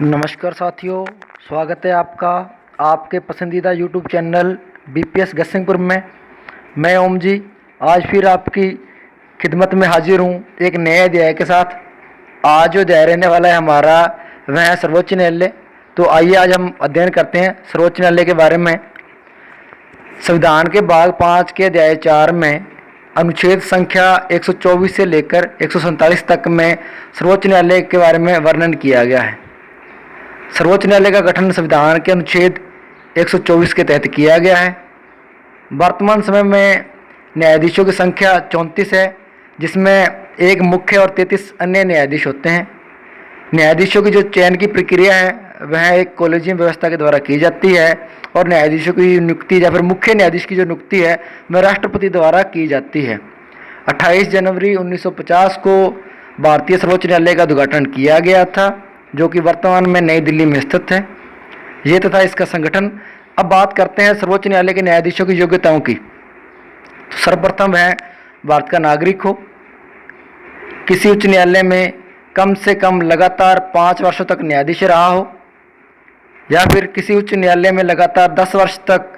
नमस्कार साथियों, स्वागत है आपका आपके पसंदीदा यूट्यूब चैनल बीपीएस गसिंगपुर में। मैं ओम जी आज फिर आपकी खिदमत में हाजिर हूँ एक नए अध्याय के साथ। आज जो अध्याय रहने वाला है हमारा वह है सर्वोच्च न्यायालय। तो आइए आज हम अध्ययन करते हैं सर्वोच्च न्यायालय के बारे में। संविधान के भाग 5 के अध्याय 4 में अनुच्छेद संख्या 124 से लेकर 147 तक में सर्वोच्च न्यायालय के बारे में वर्णन किया गया है। सर्वोच्च न्यायालय का गठन संविधान के अनुच्छेद 124 के तहत किया गया है। वर्तमान समय में न्यायाधीशों की संख्या 34 है, जिसमें एक मुख्य और 33 अन्य न्यायाधीश होते हैं। न्यायाधीशों की जो चयन की प्रक्रिया है वह एक कॉलेजियम व्यवस्था के द्वारा की जाती है और न्यायाधीशों की नियुक्ति या फिर मुख्य न्यायाधीश की जो नियुक्ति है वह राष्ट्रपति द्वारा की जाती है। 28 जनवरी 1950 को भारतीय सर्वोच्च न्यायालय का उद्घाटन किया गया था, जो कि वर्तमान में नई दिल्ली में स्थित है। ये तथा इसका संगठन। अब बात करते हैं सर्वोच्च न्यायालय के न्यायाधीशों की योग्यताओं की। तो सर्वप्रथम है भारत का नागरिक हो, किसी उच्च न्यायालय में कम से कम लगातार 5 वर्षों तक न्यायाधीश रहा हो, या फिर किसी उच्च न्यायालय में लगातार 10 वर्ष तक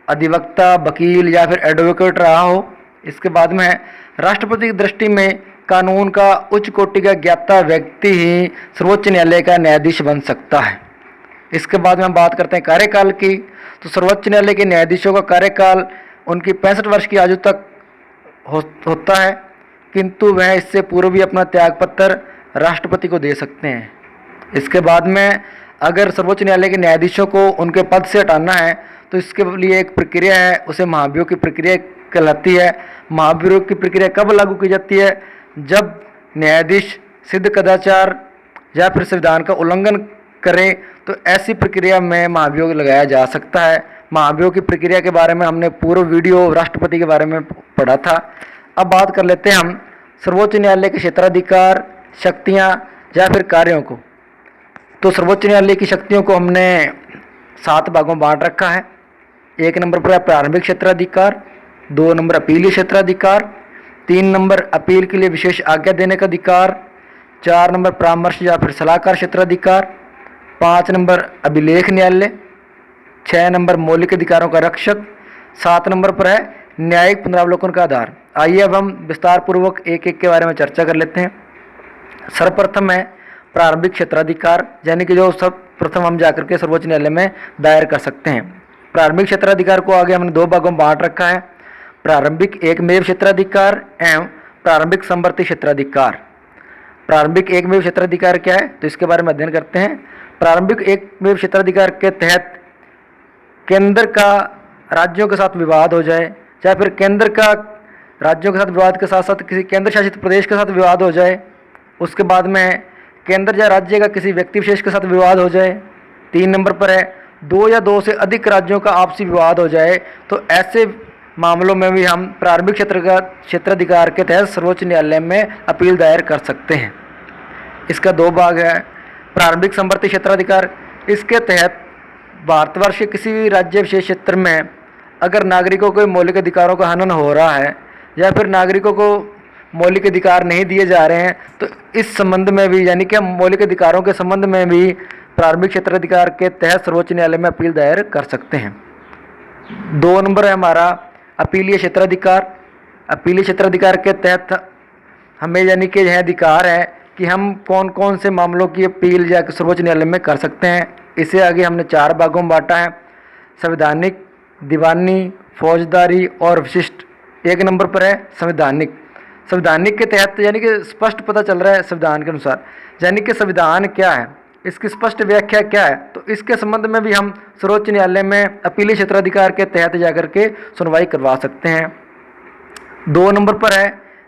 अधिवक्ता, वकील या फिर एडवोकेट रहा हो। इसके बाद में है राष्ट्रपति की दृष्टि में कानून का उच्च कोटि का ज्ञाता व्यक्ति ही सर्वोच्च न्यायालय का न्यायाधीश बन सकता है। इसके बाद में हम बात करते हैं कार्यकाल की। तो सर्वोच्च न्यायालय के न्यायाधीशों का कार्यकाल उनकी 65 वर्ष की आयु तक होता है, किंतु वह इससे पूर्व भी अपना त्यागपत्र राष्ट्रपति को दे सकते हैं। इसके बाद में अगर सर्वोच्च न्यायालय के न्यायाधीशों को उनके पद से हटाना है तो इसके लिए एक प्रक्रिया है, उसे महाभियोग की प्रक्रिया कहलाती है। महाभियोग की प्रक्रिया कब लागू की जाती है? जब न्यायाधीश सिद्ध कदाचार या फिर संविधान का उल्लंघन करें तो ऐसी प्रक्रिया में महाभियोग लगाया जा सकता है। महाभियोग की प्रक्रिया के बारे में हमने पूर्व वीडियो राष्ट्रपति के बारे में पढ़ा था। अब बात कर लेते हैं हम सर्वोच्च न्यायालय के क्षेत्राधिकार, शक्तियां या फिर कार्यों को। तो सर्वोच्च न्यायालय की शक्तियों को हमने 7 भागों में बांट रखा है। 1 नंबर पर है प्रारंभिक क्षेत्राधिकार, 2 नंबर अपीलीय क्षेत्राधिकार, 3 नंबर अपील के लिए विशेष आज्ञा देने का अधिकार, 4 नंबर परामर्श या फिर सलाहकार क्षेत्राधिकार, 5 नंबर अभिलेख न्यायालय, 6 नंबर मौलिक अधिकारों का रक्षक, 7 नंबर पर है न्यायिक पुनरावलोकन का आधार। आइए अब हम विस्तार पूर्वक एक एक के बारे में चर्चा कर लेते हैं। सर्वप्रथम है प्रारंभिक क्षेत्राधिकार, यानी कि जो सब प्रथम हम जाकर के सर्वोच्च न्यायालय में दायर कर सकते हैं। प्रारंभिक क्षेत्राधिकार को आगे हमने 2 भागों में बांट रखा है, प्रारंभिक एकमेव क्षेत्राधिकार एवं प्रारंभिक समवर्ती क्षेत्राधिकार। प्रारंभिक एकमेव क्षेत्राधिकार क्या है, तो इसके बारे में अध्ययन करते हैं। प्रारंभिक एकमेव क्षेत्राधिकार के तहत केंद्र का राज्यों के साथ विवाद हो जाए, या फिर केंद्र का राज्यों के साथ विवाद के साथ साथ किसी केंद्र शासित प्रदेश के साथ विवाद हो जाए, उसके बाद में केंद्र या राज्य का किसी व्यक्ति विशेष के साथ विवाद हो जाए। 3 नंबर पर है 2 या 2 से अधिक राज्यों का आपसी विवाद हो जाए, तो ऐसे मामलों में भी हम प्रारंभिक क्षेत्राधिकार के तहत सर्वोच्च न्यायालय में अपील दायर कर सकते हैं। इसका 2 भाग है प्रारंभिक समवर्ती क्षेत्राधिकार। इसके तहत भारतवर्ष के किसी भी राज्य विशेष क्षेत्र में अगर नागरिकों के मौलिक अधिकारों का हनन हो रहा है या फिर नागरिकों को मौलिक अधिकार नहीं दिए जा रहे हैं, तो इस संबंध में भी, यानी कि हम मौलिक अधिकारों के संबंध में भी प्रारंभिक क्षेत्राधिकार के तहत सर्वोच्च न्यायालय में अपील दायर कर सकते हैं। 2 नंबर है हमारा अपीलीय क्षेत्राधिकार। अपीलीय क्षेत्राधिकार के तहत हमें, यानी कि यह अधिकार है कि हम कौन कौन से मामलों की अपील या सर्वोच्च न्यायालय में कर सकते हैं। इसे आगे हमने 4 भागों में बांटा है, संवैधानिक, दीवानी, फौजदारी और विशिष्ट। 1 नंबर पर है संवैधानिक। संवैधानिक के तहत यानी कि स्पष्ट पता चल रहा है संविधान के अनुसार, यानी कि संविधान क्या है, इसकी स्पष्ट व्याख्या क्या है, तो इसके संबंध में भी हम सर्वोच्च न्यायालय में अपीलीय क्षेत्राधिकार के तहत जाकर के सुनवाई करवा सकते हैं। 2 नंबर पर है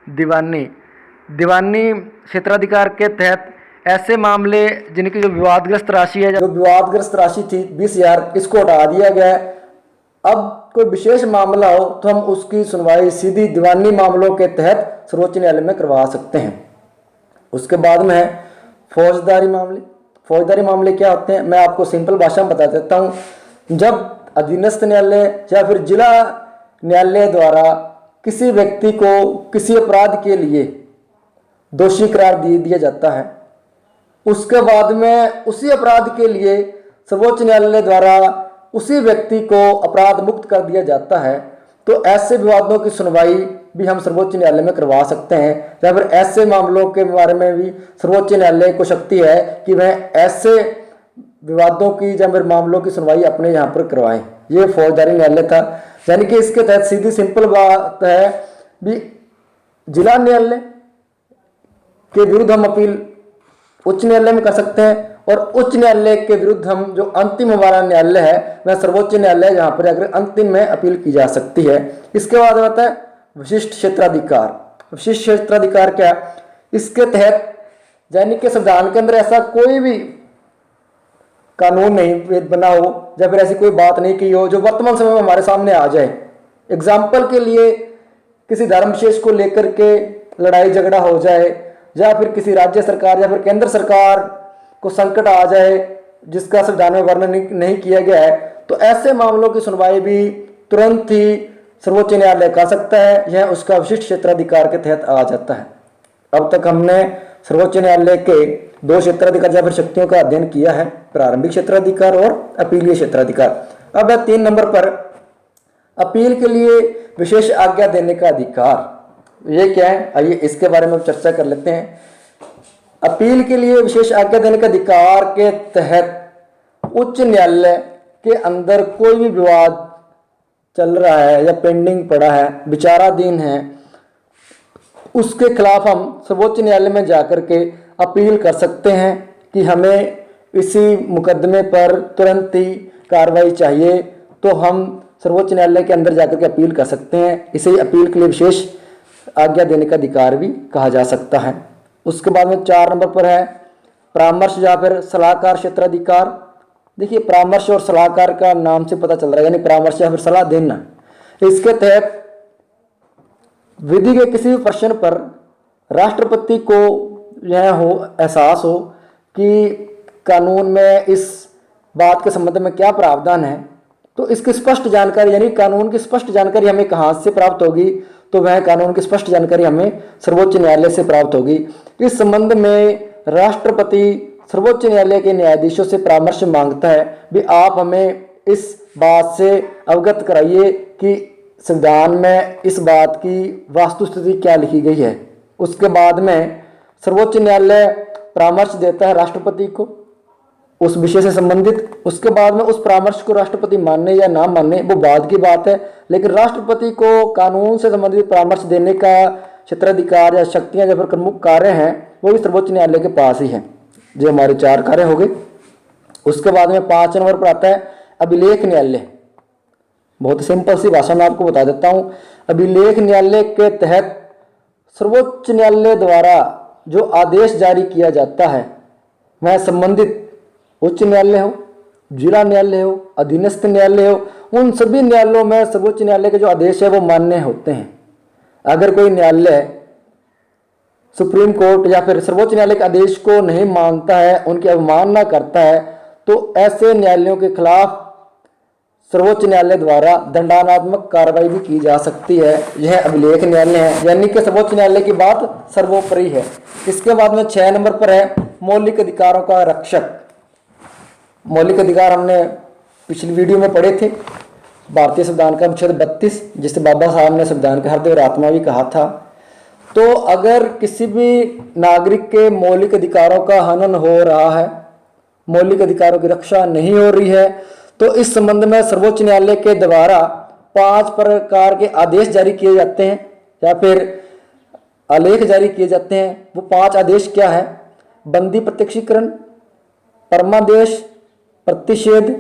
दीवानी। दीवानी क्षेत्राधिकार के तहत ऐसे मामले जिनकी जो विवादग्रस्त राशि है, जो विवादग्रस्त राशि थी 20,000, इसको हटा दिया गया है। अब कोई विशेष मामला हो तो हम उसकी सुनवाई सीधी दीवानी मामलों के तहत सर्वोच्च न्यायालय में करवा सकते हैं। उसके बाद में है फौजदारी मामले। फौजदारी मामले क्या होते हैं, मैं आपको सिंपल भाषा में बता देता हूँ। जब अधीनस्थ न्यायालय या फिर जिला न्यायालय द्वारा किसी व्यक्ति को किसी अपराध के लिए दोषी करार दिया जाता है, उसके बाद में उसी अपराध के लिए सर्वोच्च न्यायालय द्वारा उसी व्यक्ति को अपराध मुक्त कर दिया जाता है, तो ऐसे विवादों की सुनवाई भी हम सर्वोच्च न्यायालय में करवा सकते हैं, या फिर ऐसे मामलों के बारे में भी सर्वोच्च न्यायालय को शक्ति है कि वह ऐसे विवादों की या फिर मामलों की सुनवाई अपने यहाँ पर करवाएं। ये फौजदारी न्यायालय था, यानी कि इसके तहत सीधी सिंपल बात है भी जिला न्यायालय के विरुद्ध हम अपील उच्च न्यायालय में कर सकते हैं, और उच्च न्यायालय के विरुद्ध हम जो अंतिम हमारा न्यायालय है वह सर्वोच्च न्यायालय, जहाँ पर अगर अंतिम में अपील की जा सकती है। इसके बाद आता है विशिष्ट क्षेत्राधिकार। विशिष्ट क्षेत्राधिकार क्या? इसके तहत यानी कि संविधान के अंदर ऐसा कोई भी कानून नहीं बना हो या फिर ऐसी कोई बात नहीं की हो जो वर्तमान समय में हमारे सामने आ जाए। एग्जाम्पल के लिए किसी धर्म विशेष को लेकर के लड़ाई झगड़ा हो जाए, या फिर किसी राज्य सरकार या फिर केंद्र सरकार को संकट आ जाए जिसका संविधान में वर्णन नहीं किया गया है, तो ऐसे मामलों की सुनवाई भी तुरंत ही सर्वोच्च न्यायालय कर सकता है। यह उसका विशिष्ट क्षेत्राधिकार के तहत आ जाता है। अब तक हमने सर्वोच्च न्यायालय के दो क्षेत्राधिकार या फिर शक्तियों का अध्ययन किया है, प्रारंभिक क्षेत्राधिकार और अपीलीय क्षेत्राधिकार। अब 3 नंबर पर अपील के लिए विशेष आज्ञा देने का अधिकार। ये क्या है, आइए इसके बारे में चर्चा कर लेते हैं। अपील के लिए विशेष आज्ञा देने का अधिकार के तहत उच्च न्यायालय के अंदर कोई भी विवाद चल रहा है या पेंडिंग पड़ा है, विचाराधीन है, उसके खिलाफ हम सर्वोच्च न्यायालय में जाकर के अपील कर सकते हैं कि हमें इसी मुकदमे पर तुरंत ही कार्रवाई चाहिए, तो हम सर्वोच्च न्यायालय के अंदर जाकर के अपील कर सकते हैं। इसे अपील के लिए विशेष आज्ञा देने का अधिकार भी कहा जा सकता है। उसके बाद में 4 नंबर पर है परामर्श या फिर सलाहकार क्षेत्राधिकार। देखिए, परामर्श और सलाहकार का नाम से पता चल रहा है, यानी परामर्श या फिर सलाह देना। इसके तहत विधि के किसी भी प्रश्न पर राष्ट्रपति को यह हो एहसास हो कि कानून में इस बात के संबंध में क्या प्रावधान है, तो इसकी स्पष्ट जानकारी यानी कानून की स्पष्ट जानकारी हमें कहाँ से प्राप्त होगी, तो वह कानून की स्पष्ट जानकारी हमें सर्वोच्च न्यायालय से प्राप्त होगी। इस संबंध में राष्ट्रपति सर्वोच्च न्यायालय के न्यायाधीशों से परामर्श मांगता है भी आप हमें इस बात से अवगत कराइए कि संविधान में इस बात की वास्तुस्थिति क्या लिखी गई है। उसके बाद में सर्वोच्च न्यायालय परामर्श देता है राष्ट्रपति को उस विषय से संबंधित। उसके बाद में उस परामर्श को राष्ट्रपति मानने या ना मानने वो बाद की बात है, लेकिन राष्ट्रपति को कानून से संबंधित परामर्श देने का क्षेत्राधिकार या शक्तियां जो फिर प्रमुख कार्य हैं वो भी सर्वोच्च न्यायालय के पास ही है। जो हमारे 4 कार्य हो गए। उसके बाद में 5 नंबर पर आता है अभिलेख न्यायालय। बहुत सिंपल सी भाषा में आपको बता देता हूँ। अभिलेख न्यायालय के तहत सर्वोच्च न्यायालय द्वारा जो आदेश जारी किया जाता है वह संबंधित उच्च न्यायालय हो, जिला न्यायालय हो, अधीनस्थ न्यायालय हो, उन सभी न्यायालयों में सर्वोच्च न्यायालय के जो आदेश है वो मान्य होते हैं। अगर कोई न्यायालय सुप्रीम कोर्ट या फिर सर्वोच्च न्यायालय के आदेश को नहीं मानता है, उनकी अवमानना करता है, तो ऐसे न्यायालयों के खिलाफ सर्वोच्च न्यायालय द्वारा दंडात्मक कार्रवाई भी की जा सकती है। यह अभिलेख न्यायालय है, यानी कि सर्वोच्च न्यायालय की बात सर्वोपरि है। इसके बाद में 6 नंबर पर है मौलिक अधिकारों का रक्षक। मौलिक अधिकार हमने पिछली वीडियो में पढ़े थे, भारतीय संविधान का अनुच्छेद 32, जिसे बाबा साहब ने संविधान का हृदय और आत्मा भी कहा था। तो अगर किसी भी नागरिक के मौलिक अधिकारों का हनन हो रहा है, मौलिक अधिकारों की रक्षा नहीं हो रही है, तो इस संबंध में सर्वोच्च न्यायालय के द्वारा 5 प्रकार के आदेश जारी किए जाते हैं या फिर आलेख जारी किए जाते हैं। वो 5 आदेश क्या है? बंदी प्रत्यक्षीकरण, परमादेश, प्रतिषेध,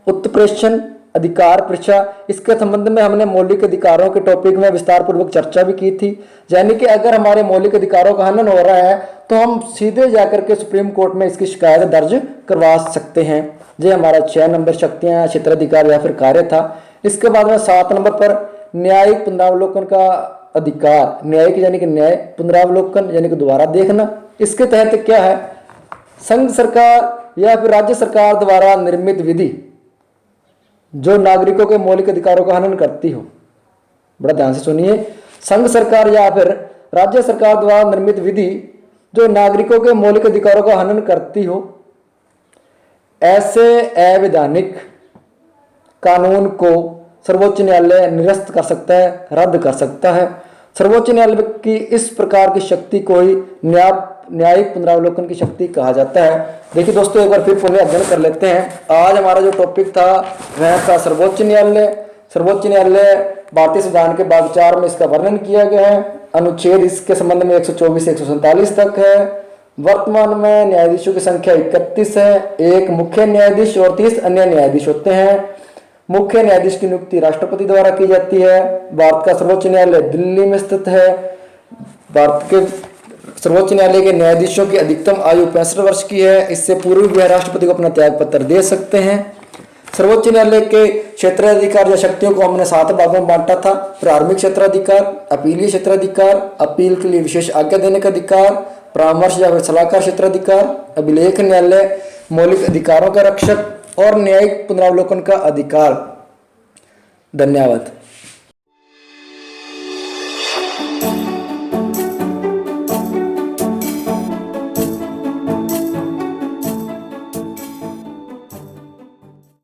उत्प्रेषण, अधिकार परीक्षा। इसके संबंध में हमने मौलिक अधिकारों के टॉपिक में विस्तार पूर्वक चर्चा भी की थी। यानी कि अगर हमारे मौलिक अधिकारों का हनन हो रहा है तो हम सीधे जाकर के सुप्रीम कोर्ट में इसकी शिकायत दर्ज करवा सकते हैं। ये हमारा 6 नंबर शक्तियां, क्षेत्राधिकार या फिर कार्य था। इसके बाद में 7 नंबर पर न्यायिक पुनरावलोकन का अधिकार। न्यायिक यानी कि न्याय, पुनरावलोकन यानी कि दोबारा देखना। इसके तहत क्या है? संघ सरकार या फिर राज्य सरकार द्वारा निर्मित विधि जो नागरिकों के मौलिक अधिकारों का हनन करती हो, बड़ा ध्यान से सुनिए, संघ सरकार या फिर राज्य सरकार द्वारा निर्मित विधि जो नागरिकों के मौलिक अधिकारों का हनन करती हो, ऐसे अवैधानिक कानून को सर्वोच्च न्यायालय निरस्त कर सकता है, रद्द कर सकता है। सर्वोच्च न्यायालय की इस प्रकार की शक्ति को ही न्यायिक पुनरावलोकन की शक्ति कहा जाता है। देखिए दोस्तों, एक बार फिर पुनः अध्ययन कर लेते हैं। आज हमारा जो टॉपिक था वह था सर्वोच्च न्यायालय। सर्वोच्च न्यायालय भारतीय संविधान के भाग 4 में इसका वर्णन किया गया है। अनुच्छेद इसके संबंध में 124 से 147 तक है। वर्तमान में न्यायाधीशों की संख्या 31 है। एक मुख्य न्यायाधीश और 30 अन्य न्यायाधीश होते हैं। मुख्य न्यायाधीश की नियुक्ति राष्ट्रपति द्वारा की जाती है। भारत का सर्वोच्च न्यायालय दिल्ली में स्थित है। भारत के सर्वोच्च न्यायालय के न्यायाधीशों की अधिकतम आयु 65 वर्ष की है। इससे पूर्व भी राष्ट्रपति को अपना त्याग पत्र दे सकते हैं। सर्वोच्च न्यायालय के क्षेत्राधिकार या शक्तियों को हमने 7 भागों में बांटा था। प्रारंभिक क्षेत्राधिकार, अपीलीय क्षेत्राधिकार, अपील के लिए विशेष आज्ञा देने का अधिकार, परामर्श या सलाहकार क्षेत्राधिकार, अभिलेख न्यायालय, मौलिक अधिकारों का रक्षक और न्यायिक पुनरावलोकन का अधिकार। धन्यवाद।